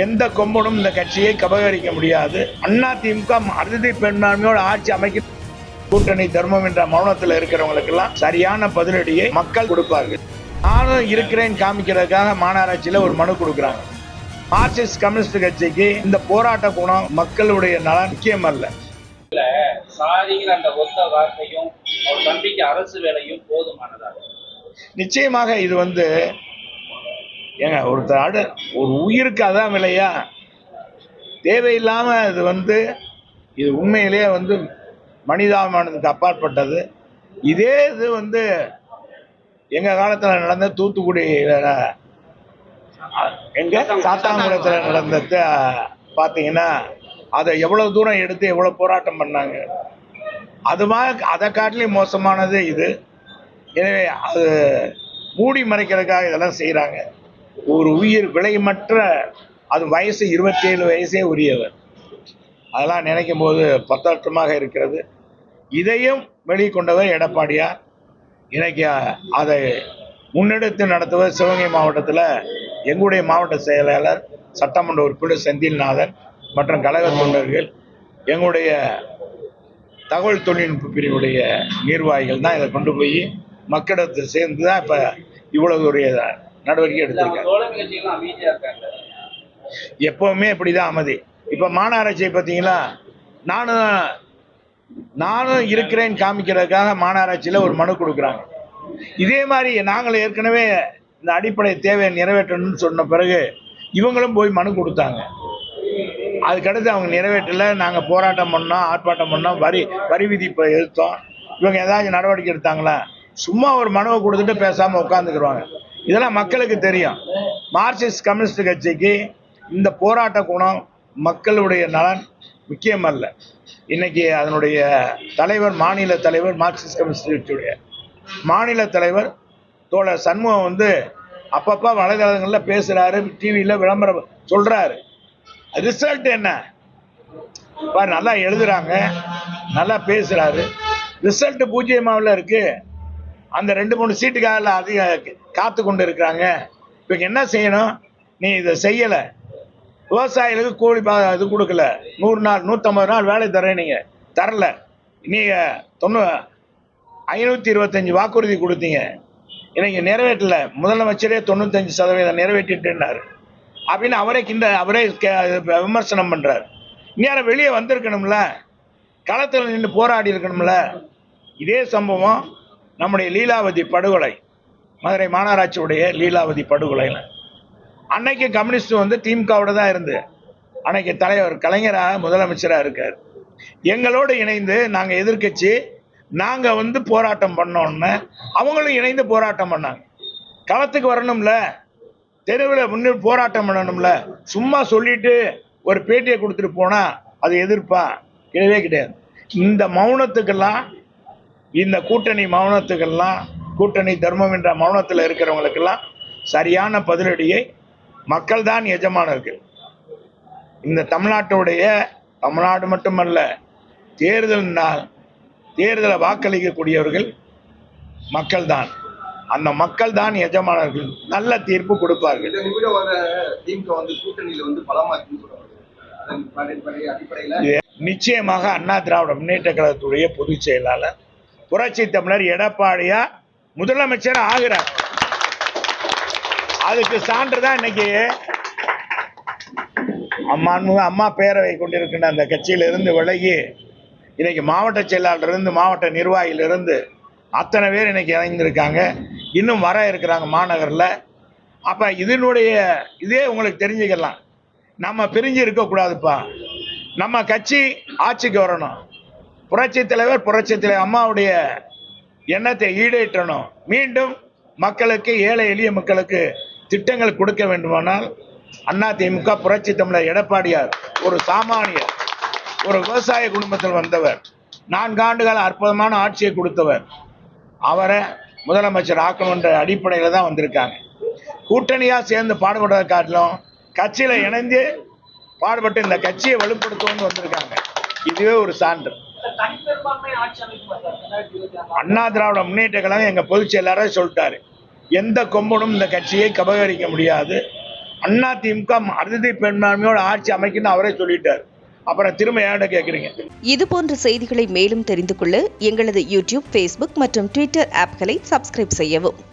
எந்த கொம்பனும் இந்த கட்சியை கபகரிக்க முடியாது. அதிமுக அறுதி பெரும்பான்மையோடு ஆட்சி அமைக்க கூட்டணி தர்மம் என்ற மௌனத்தில் இருக்கிறவங்களுக்கு எல்லாம் சரியான பதிலடியை மக்கள் கொடுப்பார்கள். நானும் இருக்கிறேன் காமிக்கிறதுக்காக மாநகராட்சியில ஒரு மனு கொடுக்குறாங்க. மார்க்சிஸ்ட் கம்யூனிஸ்ட் கட்சிக்கு இந்த போராட்ட குணம் மக்களுடைய நலன் முக்கியம் அல்ல. சாதிங்கிற அந்த ஒத்த வார்த்தையும் அவர் தம்பிக்கு அரசு வேலையும் போதுமானதாக. நிச்சயமாக இது ஏங்க ஒரு உயிருக்கு அதான் விலையா? தேவையில்லாம இது உண்மையிலேயே மனிதாபிமானத்துக்கு அப்பாற்பட்டது. இதே இது எங்க காலத்துல நடந்த தூத்துக்குடி எங்க சாத்தாங்குளத்துல நடந்தது பாத்தீங்கன்னா அதை எவ்வளவு தூரம் எடுத்து எவ்வளவு போராட்டம் பண்ணாங்க. அதை காட்டிலும் மோசமானது இது. எனவே அது மூடி மறைக்கிறதுக்காக இதெல்லாம் செய்யறாங்க. ஒரு உயிர் விலைமற்ற, அது வயசு 27 வயசே உரியவர். அதெல்லாம் நினைக்கும் போது பத்தற்றமாக இருக்கிறது. இதையும் வெளிக்கொண்டவர் எடப்பாடியார். இன்னைக்கு அதை முன்னெடுத்து நடத்துவர் சிவகங்கை மாவட்டத்தில் எங்களுடைய மாவட்ட செயலாளர், சட்டமன்ற உறுப்பினர் செந்தில்நாதன் மற்றும் கழக தொண்டர்கள், எங்களுடைய தகவல் தொழில்நுட்ப பிரிவுடைய நிர்வாகிகள் தான் இதை கொண்டு போய் மக்களிடத்தை சேர்ந்து தான் இப்ப இவ்வளவு ஒரு நடவடிக்கை எடுத்திருக்காங்க. எப்பவுமே இப்படிதான் அமைதி. இப்ப மாநகராட்சியை பார்த்தீங்களா, நானும் இருக்கிறேன் காமிக்கிறதுக்காக மாநகராட்சியில ஒரு மனு கொடுக்குறாங்க. இதே மாதிரி நாங்கள் ஏற்கனவே இந்த அடிப்படை தேவையை நிறைவேற்றணும்னு சொன்ன பிறகு இவங்களும் போய் மனு கொடுத்தாங்க. அதுக்கடுத்து அவங்க நிறைவேற்றல. நாங்கள் போராட்டம் பண்ணோம், ஆர்ப்பாட்டம் பண்ணோம், வரி விதிப்பை எதிர்த்தோம். இவங்க ஏதாச்சும் நடவடிக்கை எடுத்தாங்களா? சும்மா ஒரு மனுவை கொடுத்துட்டு பேசாம உட்காந்துக்கிடுவாங்க. இதெல்லாம் மக்களுக்கு தெரியும். மார்க்சிஸ்ட் கம்யூனிஸ்ட் கட்சிக்கு இந்த போராட்ட குணம் மக்களுடைய நலன் முக்கியம் அல்ல. இன்னைக்கு அதனுடைய தலைவர், மாநில தலைவர், மார்க்சிஸ்ட் கம்யூனிஸ்ட் கட்சியுடைய மாநில தலைவர் தோழர் சண்முகம் அப்பப்ப வலைதளங்கள்ல பேசுறாரு, டிவியில விளம்பரம் சொல்றாரு. ரிசல்ட் என்ன? நல்லா எழுதுறாங்க, நல்லா பேசுறாரு. ரிசல்ட் பூஜ்ஜியமாவில் இருக்கு. அந்த 2-3 சீட்டுக்காக அதிக காத்து கொண்டு இருக்கிறாங்க. இப்போ என்ன செய்யணும்? நீ இதை செய்யல, விவசாயிகளுக்கு கூலி இது கொடுக்கல, 100 நாள் 150 நாள் வேலை தரேன், நீங்க தரல. நீங்க 525 வாக்குறுதி கொடுத்தீங்க, இன்னைக்கு நிறைவேற்றல. முதலமைச்சரே 95% நிறைவேற்றிட்டுனாரு அப்படின்னு அவரே விமர்சனம் பண்றாரு. இந்நேரம் வெளியே வந்திருக்கணும்ல, களத்தில் நின்று போராடி இருக்கணும்ல. இதே சம்பவம் நம்முடைய லீலாவதி படுகொலை, மதுரை மாநகராட்சியுடைய லீலாவதி படுகொலையில அன்னைக்கு கம்யூனிஸ்ட் திமுகவோட தான் இருந்து அன்னைக்கு தலைவர் கலைஞராக முதலமைச்சராக இருக்காரு. எங்களோடு இணைந்து நாங்க எதிர்கட்சி, நாங்க போராட்டம் பண்ணோம்னு அவங்களும் இணைந்து போராட்டம் பண்ணாங்க. களத்துக்கு வரணும்ல, தெருவில் முன்னே போராட்டம் பண்ணணும்ல. சும்மா சொல்லிட்டு ஒரு பேட்டியை கொடுத்துட்டு போனா அது எதிர்ப்பா? கிடையவே கிடையாது. இந்த மௌனத்துக்கெல்லாம், இந்த கூட்டணி மௌனத்துக்கெல்லாம், கூட்டணி தர்மம் என்ற மௌனத்தில் இருக்கிறவங்களுக்கெல்லாம் சரியான பதிலடியை மக்கள் தான் எஜமானர்கள். இந்த தமிழ்நாடு மட்டுமல்ல, தேர்தலை வாக்களிக்கக்கூடியவர்கள் மக்கள் தான். அந்த மக்கள் தான் எஜமானர்கள். நல்ல தீர்ப்பு கொடுப்பார்கள். நிச்சயமாக அண்ணா திராவிட முன்னேற்ற கழகத்துடைய பொதுச் செயலாளர் புரட்சி தமிழர் எடப்பாடியார் முதலமைச்சர் ஆகிறார். அதுக்கு சான்றுதான் இன்னைக்கு அம்மா பேரவை கொண்டிருக்கின்ற அந்த கட்சியிலிருந்து விலகி இன்னைக்கு மாவட்ட செயலாளர் இருந்து, மாவட்ட நிர்வாகியிலிருந்து அத்தனை பேர் இன்னைக்கு இணைந்திருக்காங்க. இன்னும் வர இருக்கிறாங்க மாநகரில். அப்ப இதே உங்களுக்கு தெரிஞ்சுக்கலாம். நம்ம பிரிஞ்சு இருக்கக்கூடாதுப்பா. நம்ம கட்சி ஆட்சிக்கு வரணும். புரட்சி தலைவர் அம்மாவுடைய எண்ணத்தை ஈடேற்றணும். மீண்டும் மக்களுக்கு, ஏழை எளிய மக்களுக்கு திட்டங்கள் கொடுக்க வேண்டுமானால் அதிமுக புரட்சி தமிழர் எடப்பாடியார் ஒரு சாமானியர், ஒரு விவசாய குடும்பத்தில் வந்தவர், 4 ஆண்டுகால அற்புதமான ஆட்சியை கொடுத்தவர். அவரை முதலமைச்சர் ஆக்கணுன்ற அடிப்படையில் தான் வந்திருக்காங்க. கூட்டணியா சேர்ந்து பாடுபடுறதை காட்டிலும் கட்சியில இணைந்து பாடுபட்டு இந்த கட்சியை வலுப்படுத்தணும்னு வந்திருக்காங்க. இதுவே ஒரு சான்று. அண்ணா திராவிட முன்னேற்ற கழகம் எங்க பொதுச் செயலாளர் சொல்லிட்டாரு, எந்த கொம்பனும் இந்த கட்சியை கபகரிக்க முடியாது. அதிமுக அறுதி பெரும்பான்மையோட ஆட்சி அமைக்கணும்னு அவரே சொல்லிட்டார். அப்புறம் திரும்ப ஏன்ட கேட்குறீங்க? இதுபோன்ற செய்திகளை மேலும் தெரிந்து கொள்ள எங்களது யூடியூப், ஃபேஸ்புக் மற்றும் ட்விட்டர் ஆப்களை சப்ஸ்கிரைப் செய்யவும்.